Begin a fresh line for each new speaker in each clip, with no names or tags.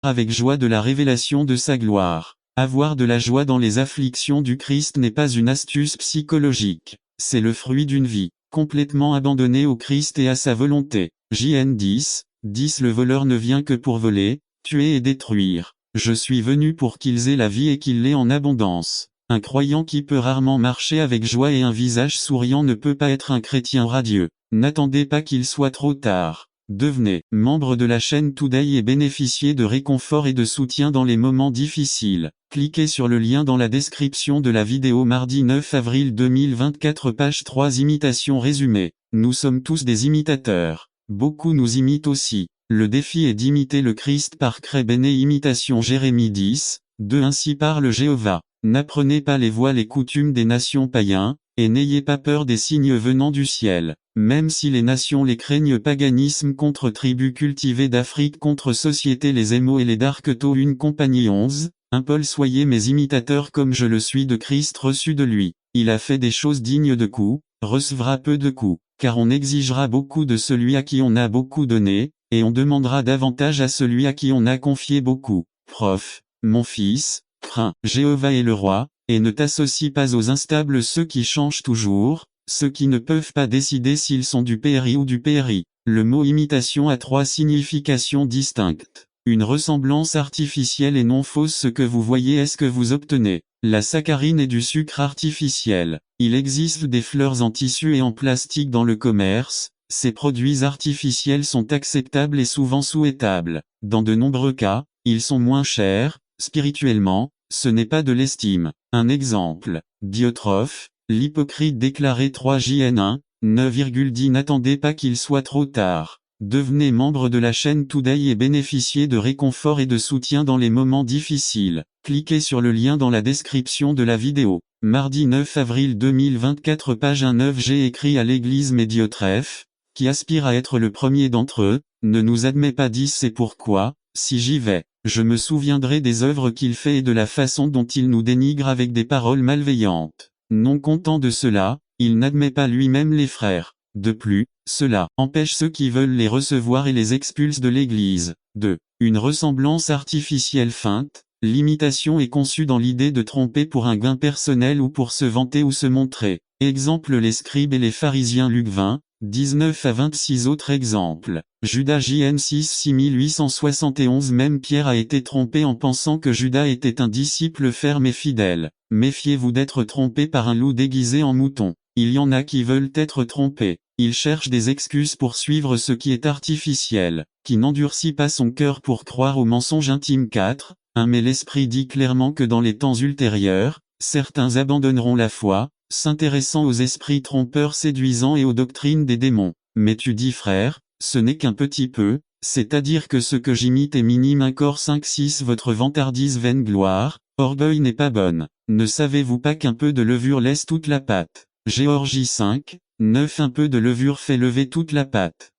avec joie de la révélation de sa gloire. Avoir de la joie dans les afflictions du Christ n'est pas une astuce psychologique. C'est le fruit d'une vie complètement abandonnée au Christ et à sa volonté. JN 10, 10 Le voleur ne vient que pour voler, tuer et détruire. Je suis venu pour qu'ils aient la vie et qu'ils l'aient en abondance. Un croyant qui peut rarement marcher avec joie et un visage souriant ne peut pas être un chrétien radieux. N'attendez pas qu'il soit trop tard. Devenez membre de la chaîne Today et bénéficiez de réconfort et de soutien dans les moments difficiles. Cliquez sur le lien dans la description de la vidéo mardi 9 avril 2024 page 3 Imitation résumée. Nous sommes tous des imitateurs. Beaucoup nous imitent aussi. Le défi est d'imiter le Christ par Crébéné Imitation Jérémie 10, 2 Ainsi parle Jéhovah. N'apprenez pas les voies et coutumes des nations païens, et n'ayez pas peur des signes venant du ciel. Même si les nations les craignent paganisme contre tribus cultivées d'Afrique contre société les Émaux et les Darketo une compagnie 11, 1 Paul Soyez mes imitateurs comme je le suis de Christ reçu de lui. Il a fait des choses dignes de coups, recevra peu de coups, car on exigera beaucoup de celui à qui on a beaucoup donné, et on demandera davantage à celui à qui on a confié beaucoup. Prof. Mon fils, crains Jéhovah est le roi, et ne t'associe pas aux instables ceux qui changent toujours, ceux qui ne peuvent pas décider s'ils sont du PRI ou du PRI. Le mot imitation a 3 significations distinctes. Une ressemblance artificielle et non fausse. Ce que vous voyez est ce que vous obtenez. La saccharine est du sucre artificiel. Il existe des fleurs en tissu et en plastique dans le commerce. Ces produits artificiels sont acceptables et souvent souhaitables. Dans de nombreux cas, ils sont moins chers. Spirituellement, ce n'est pas de l'estime. Un exemple. Diotrophe, l'hypocrite déclaré 3 JN 1, 9,10 N'attendez pas qu'il soit trop tard. Devenez membre de la chaîne Today et bénéficiez de réconfort et de soutien dans les moments difficiles. Cliquez sur le lien dans la description de la vidéo. Mardi 9 avril 2024 page 1 9 J'ai écrit à l'église Médiotrophe, qui aspire à être le premier d'entre eux, ne nous admet pas 10 C'est pourquoi, si j'y vais, je me souviendrai des œuvres qu'il fait et de la façon dont il nous dénigre avec des paroles malveillantes. Non content de cela, il n'admet pas lui-même les frères. De plus, cela empêche ceux qui veulent les recevoir et les expulse de l'Église. 2. Une ressemblance artificielle feinte, l'imitation est conçue dans l'idée de tromper pour un gain personnel ou pour se vanter ou se montrer. Exemple les scribes et les pharisiens Luc 20, 19 à 26 Autre exemple. Judas JN 6 6871 Même Pierre a été trompé en pensant que Judas était un disciple ferme et fidèle. Méfiez-vous d'être trompé par un loup déguisé en mouton. Il y en a qui veulent être trompés. Ils cherchent des excuses pour suivre ce qui est artificiel, qui n'endurcit pas son cœur pour croire au mensonge intime 4, 1 Mais l'Esprit dit clairement que dans les temps ultérieurs, certains abandonneront la foi, s'intéressant aux esprits trompeurs séduisants et aux doctrines des démons. Mais tu dis frère, ce n'est qu'un petit peu, c'est-à-dire que ce que j'imite est minime 1 Cor 5-6 Votre vantardise vaine gloire, orgueil n'est pas bonne. Ne savez-vous pas qu'un peu de levure laisse toute la pâte? Géorgie 5, 9 Un peu de levure fait lever toute la pâte.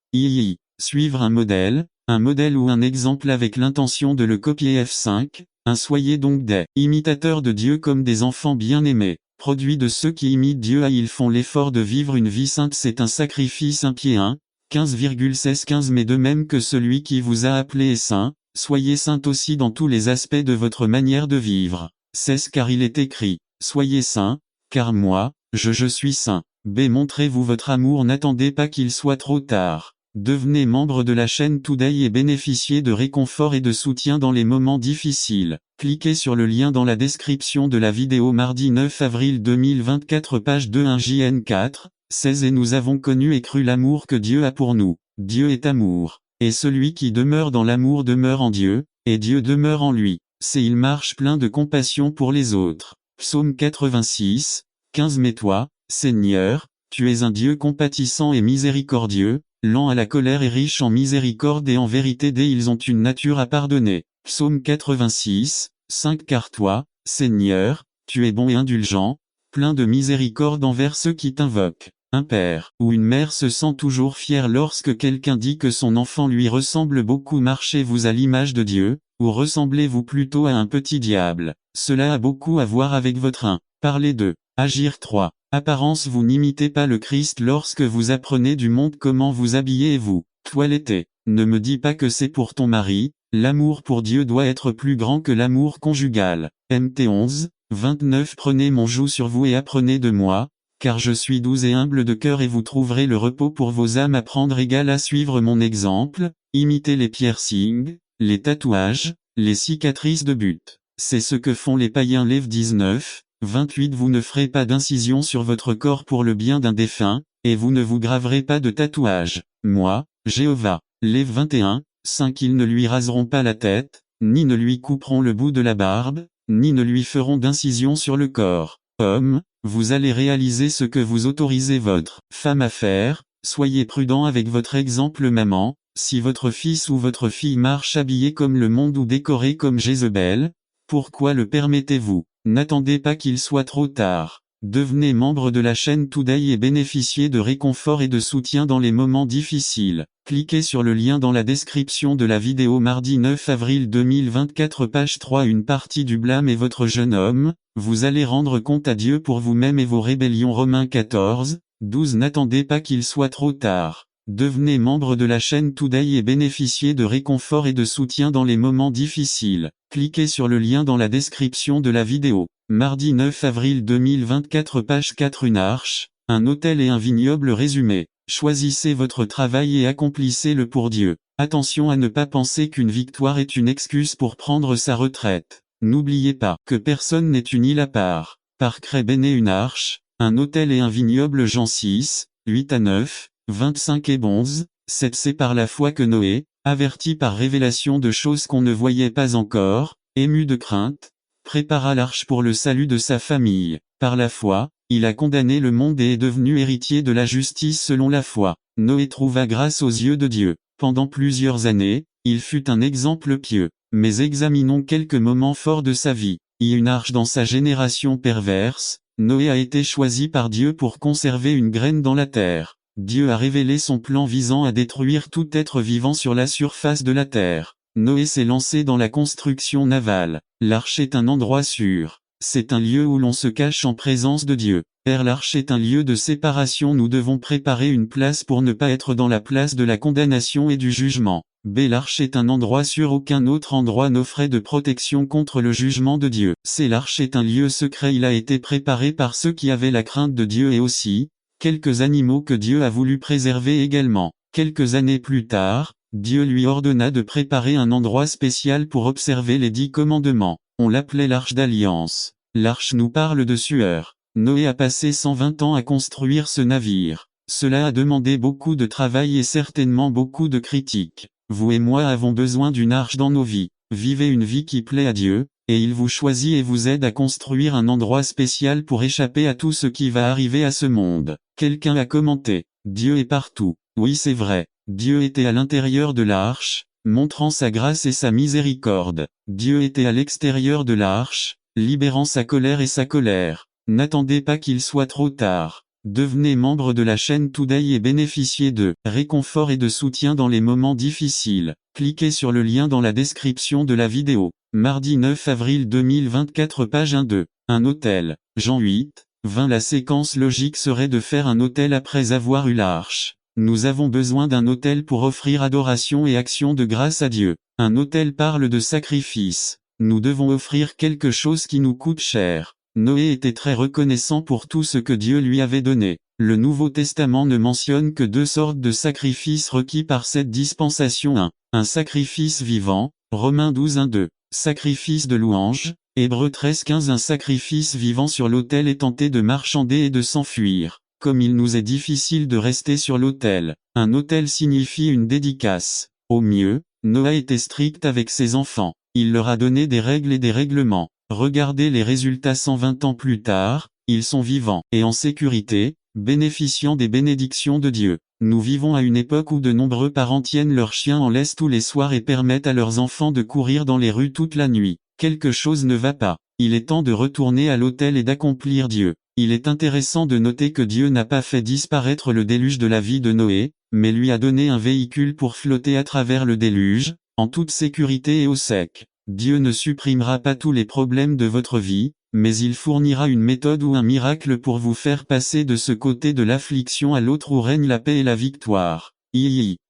Suivre un modèle ou un exemple avec l'intention de le copier F5, Soyez donc des imitateurs de Dieu comme des enfants bien-aimés. Produit de ceux qui imitent Dieu ils font l'effort de vivre une vie sainte c'est un sacrifice 1 Pied 1, 15,16-15 Mais de même que celui qui vous a appelé est saint, soyez saints aussi dans tous les aspects de votre manière de vivre. 16 Car il est écrit, soyez saints, car moi, je suis saint. B. Montrez-vous votre amour n'attendez pas qu'il soit trop tard. Devenez membre de la chaîne Today et bénéficiez de réconfort et de soutien dans les moments difficiles. Cliquez sur le lien dans la description de la vidéo mardi 9 avril 2024 page 2 1 JN 4, 16 Et nous avons connu et cru l'amour que Dieu a pour nous. Dieu est amour. Et celui qui demeure dans l'amour demeure en Dieu, et Dieu demeure en lui. C'est il marche plein de compassion pour les autres. Psaume 86, 15 Mais toi, Seigneur, tu es un Dieu compatissant et miséricordieux, lent à la colère et riche en miséricorde et en vérité ils ont une nature à pardonner. Psaume 86, 5 Car toi, Seigneur, tu es bon et indulgent, plein de miséricorde envers ceux qui t'invoquent. Un père ou une mère se sent toujours fier lorsque quelqu'un dit que son enfant lui ressemble beaucoup. Marchez-vous à l'image de Dieu, ou ressemblez-vous plutôt à un petit diable? Cela a beaucoup à voir avec votre 1. Parlez de agir 3. Apparence Vous n'imitez pas le Christ lorsque vous apprenez du monde comment vous habiller et vous toiletter. Ne me dis pas que c'est pour ton mari, L'amour pour Dieu doit être plus grand que l'amour conjugal. Mt 11, 29 Prenez mon joug sur vous et apprenez de moi, car je suis doux et humble de cœur et vous trouverez le repos pour vos âmes. Apprendre égale à suivre mon exemple, imitez les piercings, les tatouages, les cicatrices de but. C'est ce que font les païens. Lév 19, 28 Vous ne ferez pas d'incision sur votre corps pour le bien d'un défunt, et vous ne vous graverez pas de tatouage. Moi, Jéhovah. Lév 21, 5 Ils ne lui raseront pas la tête, ni ne lui couperont le bout de la barbe, ni ne lui feront d'incision sur le corps. Homme, vous allez réaliser ce que vous autorisez votre femme à faire, soyez prudent avec votre exemple. Maman, si votre fils ou votre fille marche habillé comme le monde ou décoré comme Jézabel, pourquoi le permettez-vous? N'attendez pas qu'il soit trop tard. Devenez membre de la chaîne Today et bénéficiez de réconfort et de soutien dans les moments difficiles. Cliquez sur le lien dans la description de la vidéo. Mardi 9 avril 2024 page 3 Une partie du blâme est votre jeune homme, vous allez rendre compte à Dieu pour vous-même et vos rébellions. Romains 14, 12 N'attendez pas qu'il soit trop tard. Devenez membre de la chaîne Today et bénéficiez de réconfort et de soutien dans les moments difficiles. Cliquez sur le lien dans la description de la vidéo. Mardi 9 avril 2024 page 4 Une arche, un autel et un vignoble. Résumé. Choisissez votre travail et accomplissez-le pour Dieu. Attention à ne pas penser qu'une victoire est une excuse pour prendre sa retraite. N'oubliez pas que personne n'est une île à part. Par Cré Béné une arche, un autel et un vignoble. Jean 6, 8 à 9, 25 et 11, 7 C'est par la foi que Noé, averti par révélation de choses qu'on ne voyait pas encore, ému de crainte, prépara l'arche pour le salut de sa famille. Par la foi, il a condamné le monde et est devenu héritier de la justice selon la foi. Noé trouva grâce aux yeux de Dieu. Pendant plusieurs années, il fut un exemple pieux. Mais examinons quelques moments forts de sa vie. Il y a une arche dans sa génération perverse. Noé a été choisi par Dieu pour conserver une graine dans la terre. Dieu a révélé son plan visant à détruire tout être vivant sur la surface de la terre. Noé s'est lancé dans la construction navale. L'arche est un endroit sûr. C'est un lieu où l'on se cache en présence de Dieu. L'arche est un lieu de séparation. Nous devons préparer une place pour ne pas être dans la place de la condamnation et du jugement. L'arche est un endroit sûr. Aucun autre endroit n'offrait de protection contre le jugement de Dieu. L'arche est un lieu secret. Il a été préparé par ceux qui avaient la crainte de Dieu et aussi, quelques animaux que Dieu a voulu préserver également. Quelques années plus tard, Dieu lui ordonna de préparer un endroit spécial pour observer les 10 commandements. On l'appelait l'arche d'alliance. L'arche nous parle de sueur. Noé a passé 120 ans à construire ce navire. Cela a demandé beaucoup de travail et certainement beaucoup de critiques. Vous et moi avons besoin d'une arche dans nos vies. Vivez une vie qui plaît à Dieu, et il vous choisit et vous aide à construire un endroit spécial pour échapper à tout ce qui va arriver à ce monde. Quelqu'un a commenté. Dieu est partout. Oui, c'est vrai. Dieu était à l'intérieur de l'arche, montrant sa grâce et sa miséricorde. Dieu était à l'extérieur de l'arche, libérant sa colère et sa colère. N'attendez pas qu'il soit trop tard. Devenez membre de la chaîne Today et bénéficiez de réconfort et de soutien dans les moments difficiles. Cliquez sur le lien dans la description de la vidéo. Mardi 9 avril 2024 page 1-2. Un autel. Jean 8, 20 La séquence logique serait de faire un autel après avoir eu l'arche. Nous avons besoin d'un autel pour offrir adoration et action de grâce à Dieu. Un autel parle de sacrifice. Nous devons offrir quelque chose qui nous coûte cher. Noé était très reconnaissant pour tout ce que Dieu lui avait donné. Le Nouveau Testament ne mentionne que 2 sortes de sacrifices requis par cette dispensation. 1. Un sacrifice vivant, Romains 12 1-2. Sacrifice de louange, Hébreux 13-15 Un sacrifice vivant sur l'autel est tenté de marchander et de s'enfuir. Comme il nous est difficile de rester sur l'autel. Un autel signifie une dédicace. Au mieux, Noé était strict avec ses enfants. Il leur a donné des règles et des règlements. Regardez les résultats 120 ans plus tard, ils sont vivants et en sécurité, bénéficiant des bénédictions de Dieu. Nous vivons à une époque où de nombreux parents tiennent leurs chiens en laisse tous les soirs et permettent à leurs enfants de courir dans les rues toute la nuit. Quelque chose ne va pas. Il est temps de retourner à l'autel et d'accomplir Dieu. Il est intéressant de noter que Dieu n'a pas fait disparaître le déluge de la vie de Noé, mais lui a donné un véhicule pour flotter à travers le déluge, en toute sécurité et au sec. Dieu ne supprimera pas tous les problèmes de votre vie, mais il fournira une méthode ou un miracle pour vous faire passer de ce côté de l'affliction à l'autre où règne la paix et la victoire.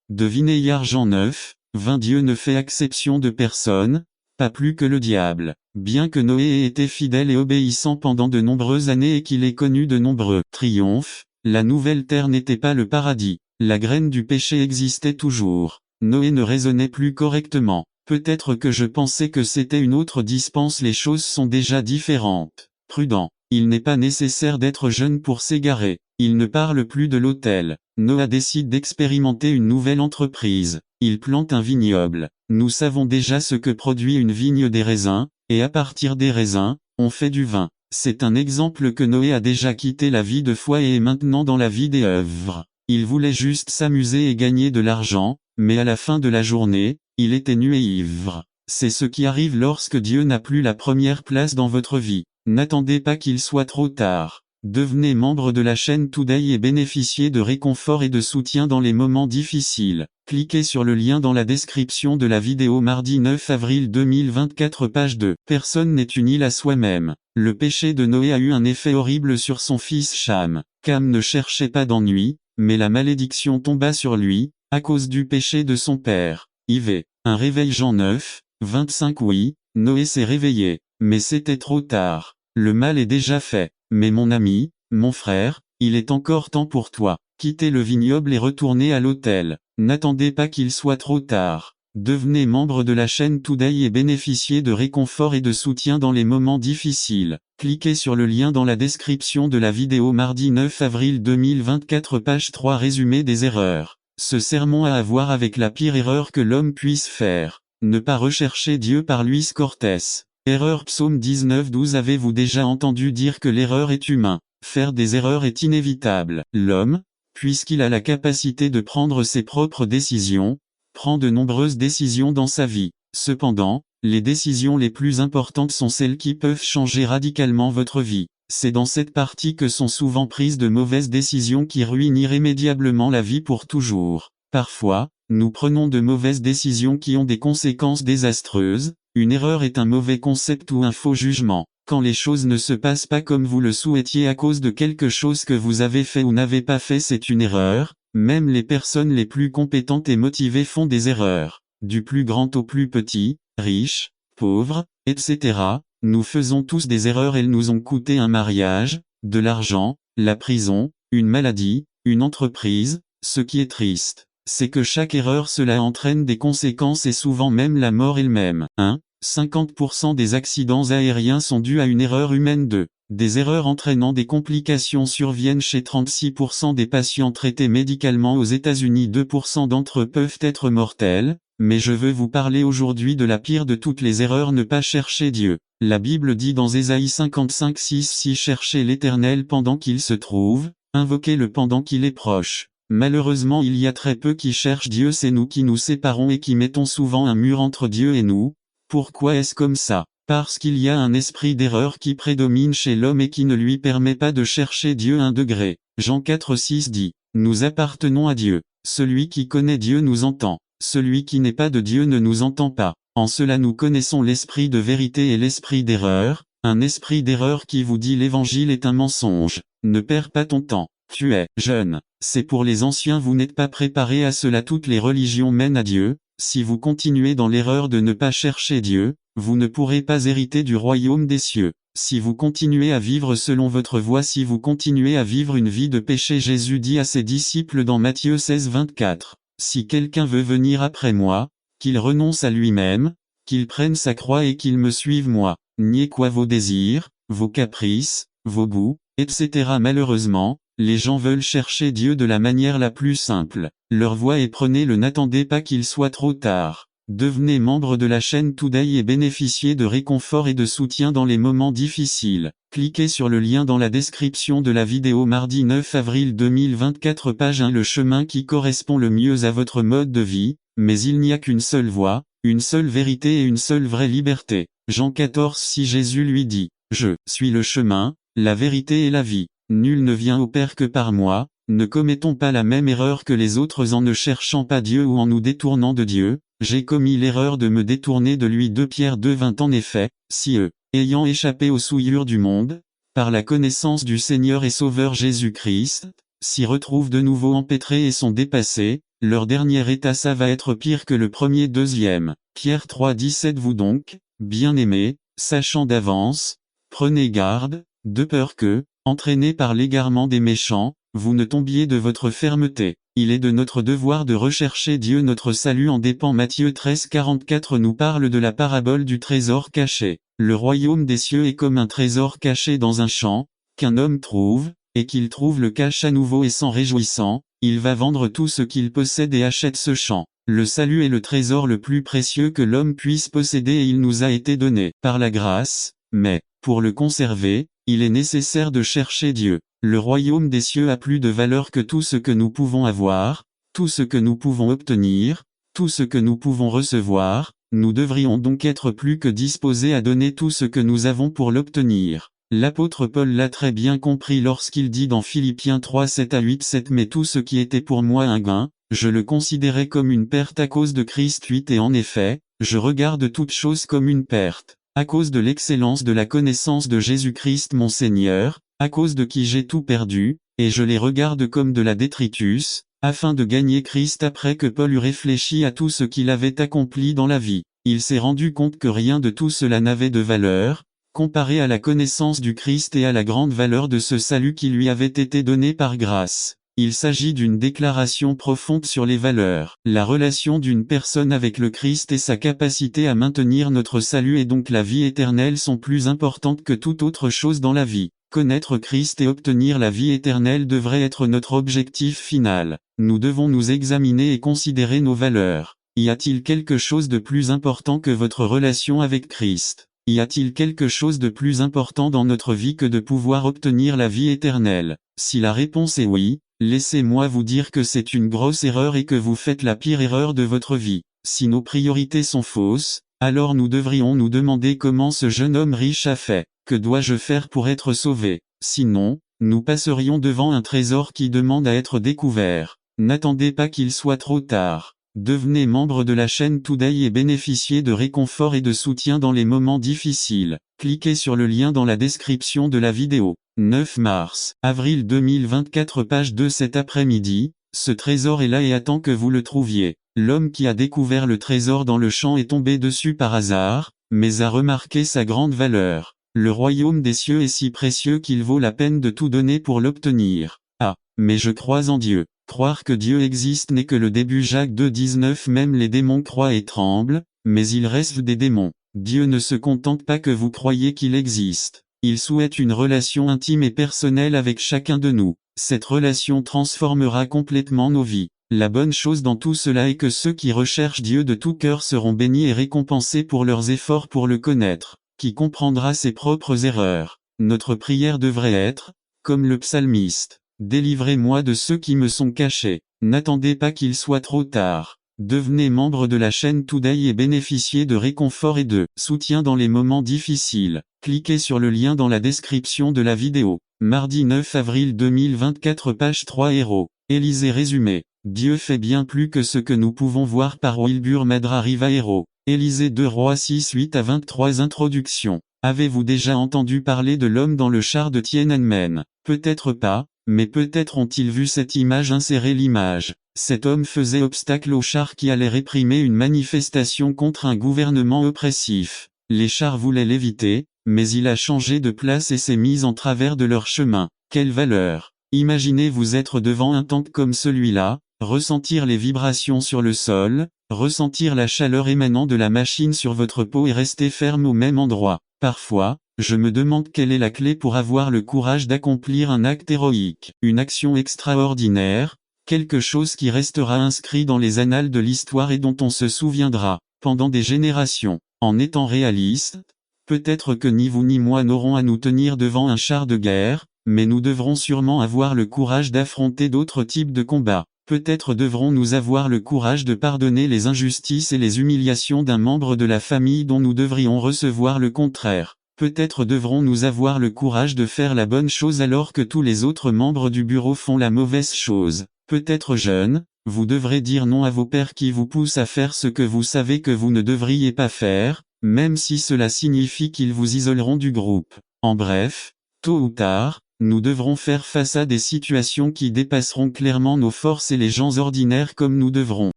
Devinez Jean 9, 20 Dieu ne fait exception de personne, pas plus que le diable. Bien que Noé ait été fidèle et obéissant pendant de nombreuses années et qu'il ait connu de nombreux triomphes, la nouvelle terre n'était pas le paradis. La graine du péché existait toujours. Noé ne raisonnait plus correctement. Peut-être que je pensais que c'était une autre dispense, les choses sont déjà différentes. Prudent. Il n'est pas nécessaire d'être jeune pour s'égarer. Il ne parle plus de l'autel. Noah décide d'expérimenter une nouvelle entreprise. Il plante un vignoble. Nous savons déjà ce que produit une vigne, des raisins, et à partir des raisins, on fait du vin. C'est un exemple que Noé a déjà quitté la vie de foi et est maintenant dans la vie des œuvres. Il voulait juste s'amuser et gagner de l'argent, mais à la fin de la journée, il était nu et ivre. C'est ce qui arrive lorsque Dieu n'a plus la première place dans votre vie. N'attendez pas qu'il soit trop tard. Devenez membre de la chaîne Today et bénéficiez de réconfort et de soutien dans les moments difficiles. Cliquez sur le lien dans la description de la vidéo mardi 9 avril 2024 page 2. Personne n'est utile à soi-même. Le péché de Noé a eu un effet horrible sur son fils Cham. Cham ne cherchait pas d'ennui, mais la malédiction tomba sur lui, à cause du péché de son père. IV. Un réveil Jean 9, 25. Oui, Noé s'est réveillé, mais c'était trop tard. Le mal est déjà fait. Mais mon ami, mon frère, il est encore temps pour toi. Quittez le vignoble et retournez à l'autel. N'attendez pas qu'il soit trop tard. Devenez membre de la chaîne Today et bénéficiez de réconfort et de soutien dans les moments difficiles. Cliquez sur le lien dans la description de la vidéo mardi 9 avril 2024 page 3 résumé des erreurs. Ce sermon a à voir avec la pire erreur que l'homme puisse faire. Ne pas rechercher Dieu par Luis Cortés. Erreur Psaume 19:12. Avez-vous déjà entendu dire que l'erreur est humain? Faire des erreurs est inévitable. L'homme, puisqu'il a la capacité de prendre ses propres décisions, prend de nombreuses décisions dans sa vie. Cependant, les décisions les plus importantes sont celles qui peuvent changer radicalement votre vie. C'est dans cette partie que sont souvent prises de mauvaises décisions qui ruinent irrémédiablement la vie pour toujours. Parfois, nous prenons de mauvaises décisions qui ont des conséquences désastreuses. Une erreur est un mauvais concept ou un faux jugement. Quand les choses ne se passent pas comme vous le souhaitiez à cause de quelque chose que vous avez fait ou n'avez pas fait, c'est une erreur. Même les personnes les plus compétentes et motivées font des erreurs. Du plus grand au plus petit, riche, pauvre, etc. Nous faisons tous des erreurs. Elles nous ont coûté un mariage, de l'argent, la prison, une maladie, une entreprise. Ce qui est triste, c'est que chaque erreur cela entraîne des conséquences et souvent même la mort elle-même. 1. 50% des accidents aériens sont dus à une erreur humaine. 2. Des erreurs entraînant des complications surviennent chez 36% des patients traités médicalement aux États-Unis. 2% d'entre eux peuvent être mortels, mais je veux vous parler aujourd'hui de la pire de toutes les erreurs: ne pas chercher Dieu. La Bible dit dans Ésaïe 55:6: si cherchez l'Éternel pendant qu'il se trouve, invoquez-le pendant qu'il est proche. Malheureusement il y a très peu qui cherchent Dieu. C'est nous qui nous séparons et qui mettons souvent un mur entre Dieu et nous. Pourquoi est-ce comme ça? Parce qu'il y a un esprit d'erreur qui prédomine chez l'homme et qui ne lui permet pas de chercher Dieu. 1 degré. Jean 4:6 dit: nous appartenons à Dieu. Celui qui connaît Dieu nous entend. Celui qui n'est pas de Dieu ne nous entend pas. En cela nous connaissons l'esprit de vérité et l'esprit d'erreur. Un esprit d'erreur qui vous dit l'évangile est un mensonge. Ne perds pas ton temps. Tu es jeune. C'est pour les anciens, vous n'êtes pas préparés à cela. Toutes les religions mènent à Dieu. Si vous continuez dans l'erreur de ne pas chercher Dieu, vous ne pourrez pas hériter du royaume des cieux. Si vous continuez à vivre selon votre voie, si vous continuez à vivre une vie de péché, Jésus dit à ses disciples dans Matthieu 16:24, si quelqu'un veut venir après moi, qu'il renonce à lui-même, qu'il prenne sa croix et qu'il me suive moi. Niez quoi? Vos désirs, vos caprices, vos goûts, etc. Malheureusement, les gens veulent chercher Dieu de la manière la plus simple. Leur voie est: prenez-le, n'attendez pas qu'il soit trop tard. Devenez membre de la chaîne Today et bénéficiez de réconfort et de soutien dans les moments difficiles. Cliquez sur le lien dans la description de la vidéo mardi 9 avril 2024 page 1. Le chemin qui correspond le mieux à votre mode de vie, mais il n'y a qu'une seule voie, une seule vérité et une seule vraie liberté. Jean 14:6. Jésus lui dit: je suis le chemin, la vérité et la vie. Nul ne vient au Père que par moi. Ne commettons pas la même erreur que les autres en ne cherchant pas Dieu ou en nous détournant de Dieu. J'ai commis l'erreur de me détourner de lui. 2 Pierre 2:20. En effet, si eux, ayant échappé aux souillures du monde, par la connaissance du Seigneur et Sauveur Jésus-Christ, s'y retrouvent de nouveau empêtrés et sont dépassés, leur dernier état ça va être pire que le premier deuxième. Pierre 3,17 Vous donc, bien-aimés, sachant d'avance, prenez garde, de peur que, entraînés par l'égarement des méchants, vous ne tombiez de votre fermeté. Il est de notre devoir de rechercher Dieu notre salut en dépend. Matthieu 13,44 nous parle de la parabole du trésor caché. Le royaume des cieux est comme un trésor caché dans un champ, qu'un homme trouve, et qu'il trouve le cache à nouveau et s'en réjouissant, il va vendre tout ce qu'il possède et achète ce champ. Le salut est le trésor le plus précieux que l'homme puisse posséder et il nous a été donné par la grâce, mais, pour le conserver, il est nécessaire de chercher Dieu. Le royaume des cieux a plus de valeur que tout ce que nous pouvons avoir, tout ce que nous pouvons obtenir, tout ce que nous pouvons recevoir, nous devrions donc être plus que disposés à donner tout ce que nous avons pour l'obtenir. L'apôtre Paul l'a très bien compris lorsqu'il dit dans Philippiens 3:7-8 Mais tout ce qui était pour moi un gain, je le considérais comme une perte à cause de Christ 8 Et en effet, je regarde toutes choses comme une perte, à cause de l'excellence de la connaissance de Jésus-Christ mon Seigneur, à cause de qui j'ai tout perdu, et je les regarde comme de la détritus, afin de gagner Christ. Après que Paul eut réfléchi à tout ce qu'il avait accompli dans la vie, il s'est rendu compte que rien de tout cela n'avait de valeur, comparé à la connaissance du Christ et à la grande valeur de ce salut qui lui avait été donné par grâce. Il s'agit d'une déclaration profonde sur les valeurs. La relation d'une personne avec le Christ et sa capacité à maintenir notre salut et donc la vie éternelle sont plus importantes que toute autre chose dans la vie. Connaître Christ et obtenir la vie éternelle devrait être notre objectif final. Nous devons nous examiner et considérer nos valeurs. Y a-t-il quelque chose de plus important que votre relation avec Christ ? Y a-t-il quelque chose de plus important dans notre vie que de pouvoir obtenir la vie éternelle? Si la réponse est oui, laissez-moi vous dire que c'est une grosse erreur et que vous faites la pire erreur de votre vie. Si nos priorités sont fausses, alors nous devrions nous demander comment ce jeune homme riche a fait. Que dois-je faire pour être sauvé? Sinon, nous passerions devant un trésor qui demande à être découvert. N'attendez pas qu'il soit trop tard. Devenez membre de la chaîne Today et bénéficiez de réconfort et de soutien dans les moments difficiles. Cliquez sur le lien dans la description de la vidéo. 9 mars, avril 2024 page 2 Cet après-midi, ce trésor est là et attend que vous le trouviez. L'homme qui a découvert le trésor dans le champ est tombé dessus par hasard, mais a remarqué sa grande valeur. Le royaume des cieux est si précieux qu'il vaut la peine de tout donner pour l'obtenir. Ah, mais je crois en Dieu. Croire que Dieu existe n'est que le début. Jacques 2,19 Même les démons croient et tremblent, mais ils restent des démons. Dieu ne se contente pas que vous croyiez qu'il existe. Il souhaite une relation intime et personnelle avec chacun de nous. Cette relation transformera complètement nos vies. La bonne chose dans tout cela est que ceux qui recherchent Dieu de tout cœur seront bénis et récompensés pour leurs efforts pour le connaître. Qui comprendra ses propres erreurs? Notre prière devrait être, comme le psalmiste. Délivrez-moi de ceux qui me sont cachés. N'attendez pas qu'il soit trop tard. Devenez membre de la chaîne Today et bénéficiez de réconfort et de soutien dans les moments difficiles. Cliquez sur le lien dans la description de la vidéo. Mardi 9 avril 2024 page 3 Héros. Élysée résumé. Dieu fait bien plus que ce que nous pouvons voir par Wilbur Madra Riva Héros. Élysée 2 Rois 6-8-23 Introduction. Avez-vous déjà entendu parler de l'homme dans le char de Tiananmen? Peut-être pas. Mais peut-être ont-ils vu cette image insérer l'image. Cet homme faisait obstacle aux chars qui allaient réprimer une manifestation contre un gouvernement oppressif. Les chars voulaient l'éviter, mais il a changé de place et s'est mis en travers de leur chemin. Quelle valeur! Imaginez-vous être devant un tank comme celui-là, ressentir les vibrations sur le sol, ressentir la chaleur émanant de la machine sur votre peau et rester ferme au même endroit. Parfois, je me demande quelle est la clé pour avoir le courage d'accomplir un acte héroïque, une action extraordinaire, quelque chose qui restera inscrit dans les annales de l'histoire et dont on se souviendra, pendant des générations. En étant réaliste, peut-être que ni vous ni moi n'aurons à nous tenir devant un char de guerre, mais nous devrons sûrement avoir le courage d'affronter d'autres types de combats. Peut-être devrons-nous avoir le courage de pardonner les injustices et les humiliations d'un membre de la famille dont nous devrions recevoir le contraire. Peut-être devrons-nous avoir le courage de faire la bonne chose alors que tous les autres membres du bureau font la mauvaise chose. Peut-être jeune, vous devrez dire non à vos pères qui vous poussent à faire ce que vous savez que vous ne devriez pas faire, même si cela signifie qu'ils vous isoleront du groupe. En bref, tôt ou tard, Nous devrons faire face à des situations qui dépasseront clairement nos forces et les gens ordinaires comme nous devrons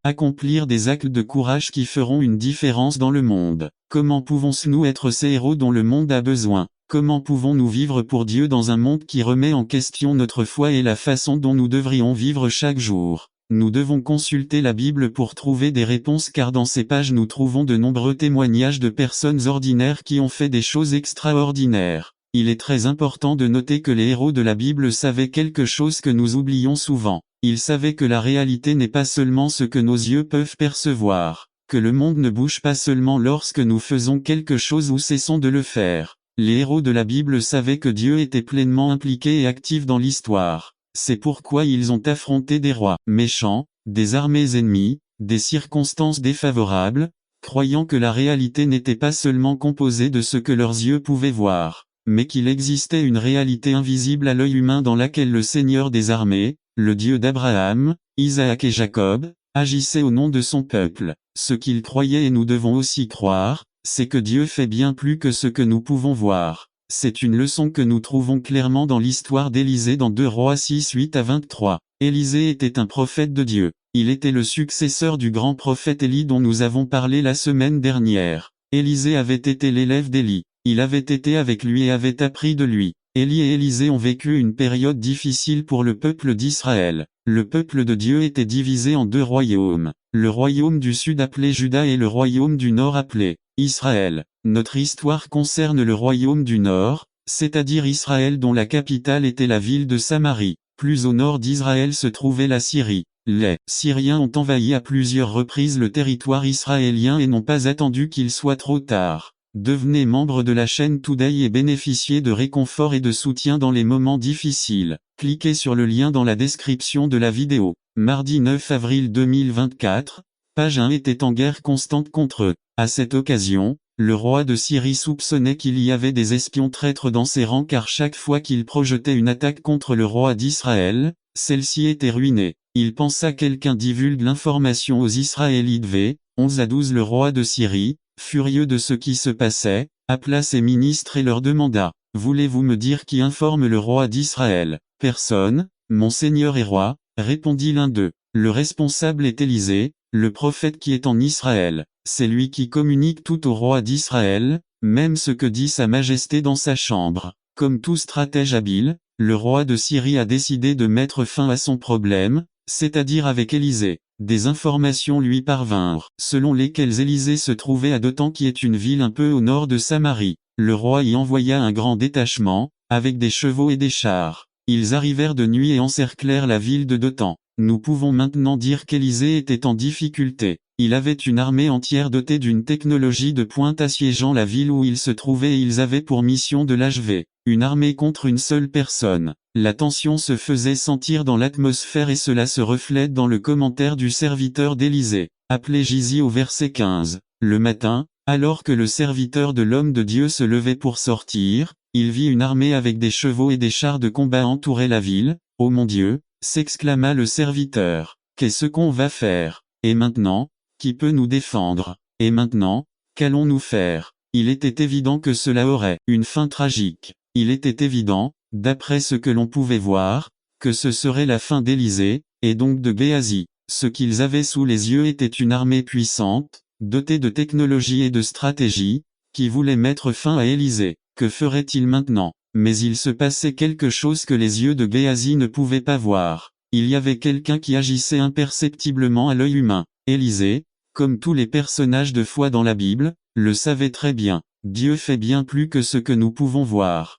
accomplir des actes de courage qui feront une différence dans le monde. Comment pouvons-nous être ces héros dont le monde a besoin? Comment pouvons-nous vivre pour Dieu dans un monde qui remet en question notre foi et la façon dont nous devrions vivre chaque jour? Nous devons consulter la Bible pour trouver des réponses car dans ces pages nous trouvons de nombreux témoignages de personnes ordinaires qui ont fait des choses extraordinaires. Il est très important de noter que les héros de la Bible savaient quelque chose que nous oublions souvent. Ils savaient que la réalité n'est pas seulement ce que nos yeux peuvent percevoir, que le monde ne bouge pas seulement lorsque nous faisons quelque chose ou cessons de le faire. Les héros de la Bible savaient que Dieu était pleinement impliqué et actif dans l'histoire. C'est pourquoi ils ont affronté des rois méchants, des armées ennemies, des circonstances défavorables, croyant que la réalité n'était pas seulement composée de ce que leurs yeux pouvaient voir, mais qu'il existait une réalité invisible à l'œil humain dans laquelle le Seigneur des armées, le Dieu d'Abraham, Isaac et Jacob, agissait au nom de son peuple. Ce qu'ils croyaient et nous devons aussi croire, c'est que Dieu fait bien plus que ce que nous pouvons voir. C'est une leçon que nous trouvons clairement dans l'histoire d'Élisée dans 2 Rois 6-8-23. Élisée était un prophète de Dieu. Il était le successeur du grand prophète Élie dont nous avons parlé la semaine dernière. Élisée avait été l'élève d'Élie. Il avait été avec lui et avait appris de lui. Élie et Élisée ont vécu une période difficile pour le peuple d'Israël. Le peuple de Dieu était divisé en 2 royaumes. Le royaume du sud appelé Juda et le royaume du nord appelé Israël. Notre histoire concerne le royaume du nord, c'est-à-dire Israël dont la capitale était la ville de Samarie. Plus au nord d'Israël se trouvait la Syrie. Les Syriens ont envahi à plusieurs reprises le territoire israélien et n'ont pas attendu qu'il soit trop tard. Devenez membre de la chaîne Today et bénéficiez de réconfort et de soutien dans les moments difficiles. Cliquez sur le lien dans la description de la vidéo. Mardi 9 avril 2024, page 1 était en guerre constante contre eux. À cette occasion, le roi de Syrie soupçonnait qu'il y avait des espions traîtres dans ses rangs car chaque fois qu'il projetait une attaque contre le roi d'Israël, celle-ci était ruinée. Il pensa quelqu'un divulgue l'information aux Israélites v. 11-12 Le roi de Syrie, furieux de ce qui se passait, appela ses ministres et leur demanda, « Voulez-vous me dire qui informe le roi d'Israël ?» « Personne, mon seigneur et roi, » répondit l'un d'eux. Le responsable est Élisée, le prophète qui est en Israël. C'est lui qui communique tout au roi d'Israël, même ce que dit sa majesté dans sa chambre. Comme tout stratège habile, le roi de Syrie a décidé de mettre fin à son problème, c'est-à-dire avec Élisée. Des informations lui parvinrent, selon lesquelles Élisée se trouvait à Dothan qui est une ville un peu au nord de Samarie. Le roi y envoya un grand détachement, avec des chevaux et des chars. Ils arrivèrent de nuit et encerclèrent la ville de Dothan. Nous pouvons maintenant dire qu'Élisée était en difficulté. Il avait une armée entière dotée d'une technologie de pointe assiégeant la ville où il se trouvait et ils avaient pour mission de l'achever. Une armée contre une seule personne. La tension se faisait sentir dans l'atmosphère et cela se reflète dans le commentaire du serviteur d'Élisée, appelé Gési au verset 15. Le matin, alors que le serviteur de l'homme de Dieu se levait pour sortir, il vit une armée avec des chevaux et des chars de combat entourer la ville. « Oh mon Dieu !» s'exclama le serviteur. « Qu'est-ce qu'on va faire? Et maintenant, qui peut nous défendre? Et maintenant, qu'allons-nous faire ?» Il était évident que cela aurait une fin tragique. Il était évident, d'après ce que l'on pouvait voir, que ce serait la fin d'Élisée, et donc de Géasi. Ce qu'ils avaient sous les yeux était une armée puissante, dotée de technologie et de stratégie, qui voulait mettre fin à Élisée. Que ferait-il maintenant? Mais il se passait quelque chose que les yeux de Géasi ne pouvaient pas voir. Il y avait quelqu'un qui agissait imperceptiblement à l'œil humain. Élisée, comme tous les personnages de foi dans la Bible, le savait très bien. Dieu fait bien plus que ce que nous pouvons voir.